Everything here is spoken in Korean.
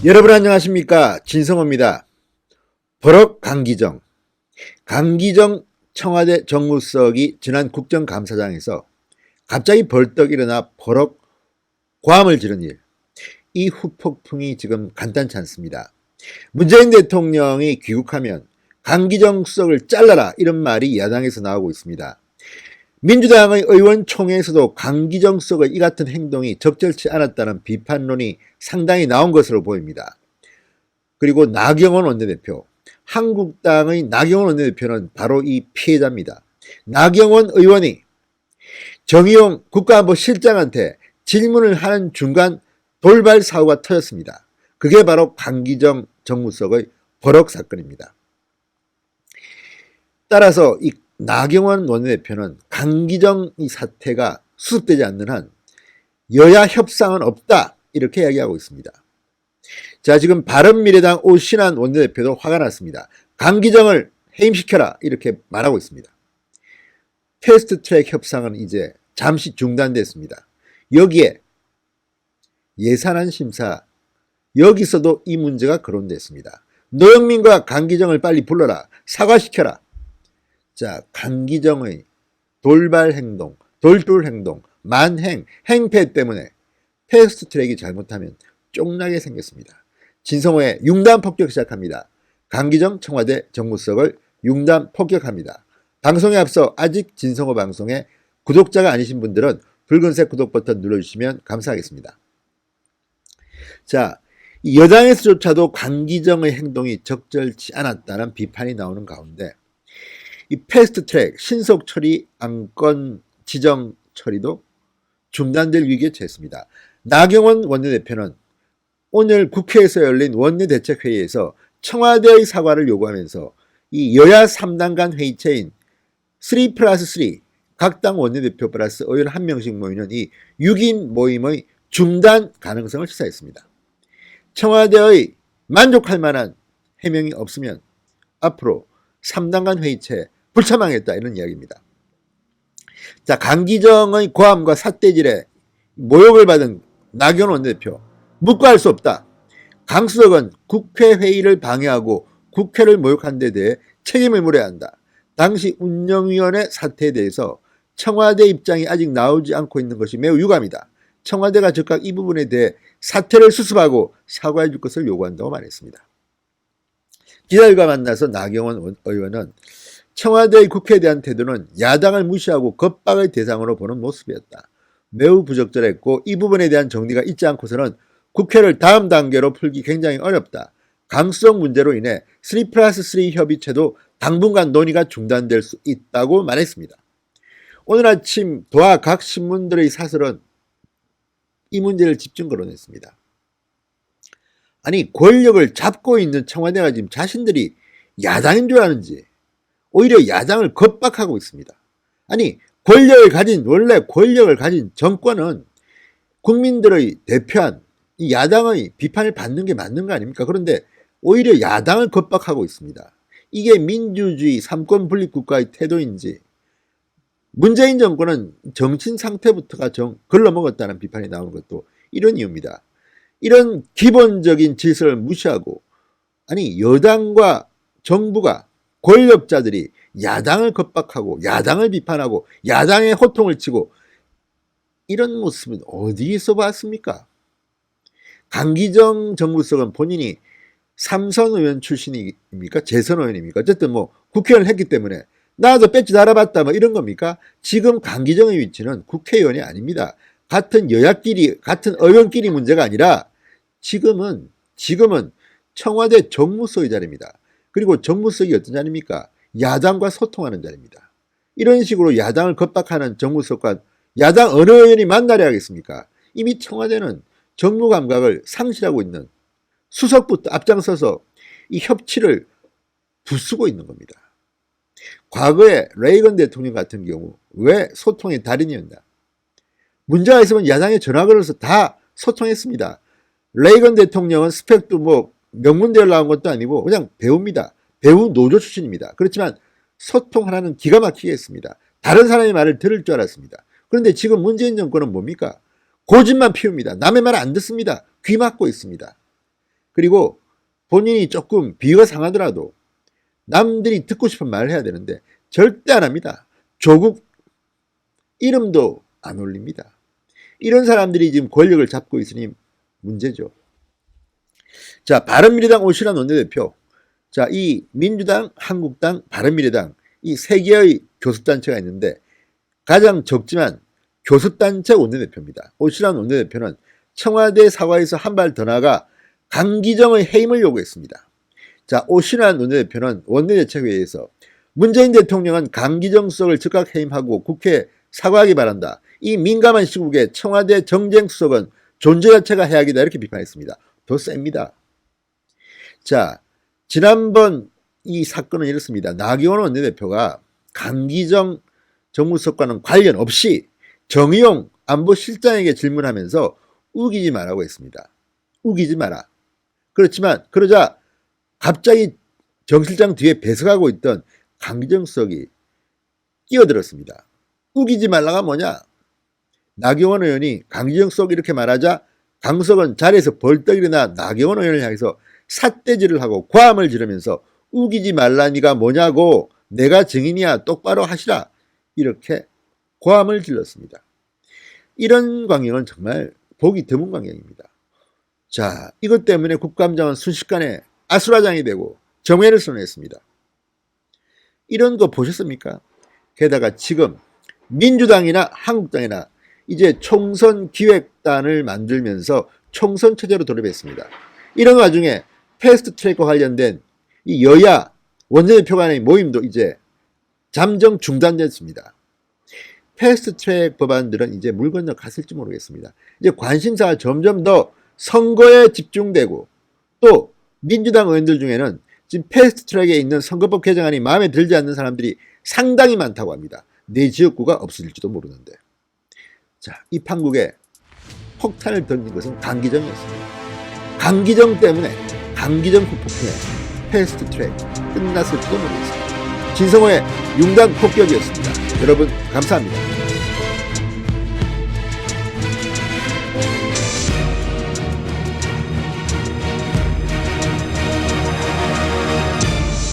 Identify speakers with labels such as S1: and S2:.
S1: 여러분 안녕하십니까, 진성호입니다. 버럭 강기정 청와대 정무수석이 지난 국정감사장에서 갑자기 벌떡 일어나 버럭 고함을 지른 일, 이 후폭풍이 지금 간단치 않습니다. 문재인 대통령이 귀국하면 강기정 수석을 잘라라, 이런 말이 야당에서 나오고 있습니다. 민주당의 의원총회에서도 강기정 수석의 이 같은 행동이 적절치 않았다는 비판론이 상당히 나온 것으로 보입니다. 그리고 나경원 원내대표, 한국당의 나경원 원내대표는 바로 이 피해자입니다. 나경원 의원이 정의용 국가안보실장한테 질문을 하는 중간 돌발 사고가 터졌습니다. 그게 바로 강기정 정무수석의 버럭 사건입니다. 따라서 이 나경원 원내대표는 강기정 이 사태가 수습되지 않는 한 여야 협상은 없다, 이렇게 이야기하고 있습니다. 자, 지금 바른미래당 오신환 원내대표도 화가 났습니다. 강기정을 해임시켜라, 이렇게 말하고 있습니다. 패스트트랙 협상은 이제 잠시 중단됐습니다. 여기에 예산안 심사, 여기서도 이 문제가 거론됐습니다. 노영민과 강기정을 빨리 불러라, 사과시켜라. 자, 강기정의 돌발 행동, 돌출 행동, 만행, 행패 때문에 패스트트랙이 잘못하면 쫑나게 생겼습니다. 진성호의 융단 폭격 시작합니다. 강기정 청와대 정무수석을 융단 폭격합니다. 방송에 앞서 아직 진성호 방송에 구독자가 아니신 분들은 붉은색 구독 버튼 눌러주시면 감사하겠습니다. 자, 여당에서조차도 강기정의 행동이 적절치 않았다는 비판이 나오는 가운데 이 패스트트랙 신속 처리 안건 지정 처리도 중단될 위기에 처했습니다. 나경원 원내대표는 오늘 국회에서 열린 원내대책회의에서 청와대의 사과를 요구하면서 이 여야 3당 간 회의체인 3+3 각 당 원내대표 플러스 의원 1명씩 모이는 이 6인 모임의 중단 가능성을 시사했습니다. 청와대의 만족할 만한 해명이 없으면 앞으로 3당 간 회의체에 불참하겠다, 이런 이야기입니다. 자, 강기정의 고함과 삿대질에 모욕을 받은 나경원 원내대표, 묵과할 수 없다. 강 수석은 국회 회의를 방해하고 국회를 모욕한 데 대해 책임을 물어야 한다. 당시 운영위원회 사태에 대해서 청와대 입장이 아직 나오지 않고 있는 것이 매우 유감이다. 청와대가 즉각 이 부분에 대해 사태를 수습하고 사과해 줄 것을 요구한다고 말했습니다. 기자들과 만나서 나경원 의원은 청와대의 국회에 대한 태도는 야당을 무시하고 겁박의 대상으로 보는 모습이었다. 매우 부적절했고 이 부분에 대한 정리가 있지 않고서는 국회를 다음 단계로 풀기 굉장히 어렵다. 강수석 문제로 인해 3+3 협의체도 당분간 논의가 중단될 수 있다고 말했습니다. 오늘 아침 도하 각 신문들의 사설은 이 문제를 집중 거론했습니다. 아니, 권력을 잡고 있는 청와대가 지금 자신들이 야당인 줄 아는지 오히려 야당을 겁박하고 있습니다. 아니, 원래 권력을 가진 정권은 국민들의 대표한 이 야당의 비판을 받는 게 맞는 거 아닙니까? 그런데 오히려 야당을 겁박하고 있습니다. 이게 민주주의 삼권 분립 국가의 태도인지, 문재인 정권은 정신 상태부터가 걸러먹었다는 비판이 나오는 것도 이런 이유입니다. 이런 기본적인 질서를 무시하고, 아니, 여당과 정부가, 권력자들이 야당을 겁박하고 야당을 비판하고 야당의 호통을 치고, 이런 모습은 어디서 봤습니까? 강기정 정무수석은 본인이 삼선 의원 출신입니까? 재선 의원입니까? 어쨌든 뭐 국회의원을 했기 때문에 나도 배지 달아봤다, 뭐 이런 겁니까? 지금 강기정의 위치는 국회의원이 아닙니다. 같은 여야끼리, 같은 의원끼리 문제가 아니라 지금은 청와대 정무수석의 자리입니다. 그리고 정무수석이 어떤 자리입니까? 야당과 소통하는 자리입니다. 이런 식으로 야당을 겁박하는 정무수석과 야당 어느 의원이 만나려 하겠습니까? 이미 청와대는 정무 감각을 상실하고 있는, 수석부터 앞장서서 이 협치를 부수고 있는 겁니다. 과거에 레이건 대통령 같은 경우 왜 소통의 달인이었나? 문제가 있으면 야당에 전화 걸어서 다 소통했습니다. 레이건 대통령은 스펙도 뭐 명문대를 나온 것도 아니고 그냥 배우입니다. 배우 노조 출신입니다. 그렇지만 소통 하나는 기가 막히게 했습니다. 다른 사람의 말을 들을 줄 알았습니다. 그런데 지금 문재인 정권은 뭡니까? 고집만 피웁니다. 남의 말 안 듣습니다. 귀 막고 있습니다. 그리고 본인이 조금 비위가 상하더라도 남들이 듣고 싶은 말을 해야 되는데 절대 안 합니다. 조국 이름도 안 올립니다. 이런 사람들이 지금 권력을 잡고 있으니 문제죠. 자, 바른미래당 오신환 원내대표. 자, 이 민주당, 한국당, 바른미래당 이 세 개의 교섭단체가 있는데 가장 적지만 교섭단체 원내대표입니다. 오신환 원내대표는 청와대 사과에서 한 발 더 나아가 강기정의 해임을 요구했습니다. 자, 오신환 원내대표는 원내대책회의에서 문재인 대통령은 강기정 수석을 즉각 해임하고 국회에 사과하기 바란다. 이 민감한 시국에 청와대 정쟁수석은 존재 자체가 해악이다. 이렇게 비판했습니다. 더 셉니다. 자, 지난번 이 사건은 이렇습니다. 나경원 원내대표가 강기정 정무수석과는 관련 없이 정의용 안보실장에게 질문하면서 우기지 말라고 했습니다. 우기지 마라. 그렇지만 그러자 갑자기 정 실장 뒤에 배석하고 있던 강기정 수석이 끼어들었습니다. 우기지 말라가 뭐냐? 나경원 의원이 강기정 수석 이렇게 말하자 강 수석은 자리에서 벌떡 일어나 나경원 의원을 향해서 삿대질을 하고 고함을 지르면서 우기지 말라니가 뭐냐고, 내가 증인이야 똑바로 하시라, 이렇게 고함을 질렀습니다. 이런 광경은 정말 보기 드문 광경입니다. 자, 이것 때문에 국감장은 순식간에 아수라장이 되고 정회를 선언했습니다. 이런 거 보셨습니까? 게다가 지금 민주당이나 한국당이나 이제 총선 기획단을 만들면서 총선 체제로 돌입했습니다. 이런 와중에 패스트트랙과 관련된 이 여야 원내대표 간의 모임도 이제 잠정 중단됐습니다. 패스트트랙 법안들은 이제 물 건너 갔을지 모르겠습니다. 이제 관심사가 점점 더 선거에 집중되고, 또 민주당 의원들 중에는 지금 패스트트랙에 있는 선거법 개정안이 마음에 들지 않는 사람들이 상당히 많다고 합니다. 내 지역구가 없어질지도 모르는데. 자, 이 판국에 폭탄을 던진 것은 강기정이었습니다. 강기정 때문에, 강기정 후폭풍에 패스트트랙 끝났을지도 모르겠습니다. 진성호의 융단 폭격이었습니다. 여러분 감사합니다.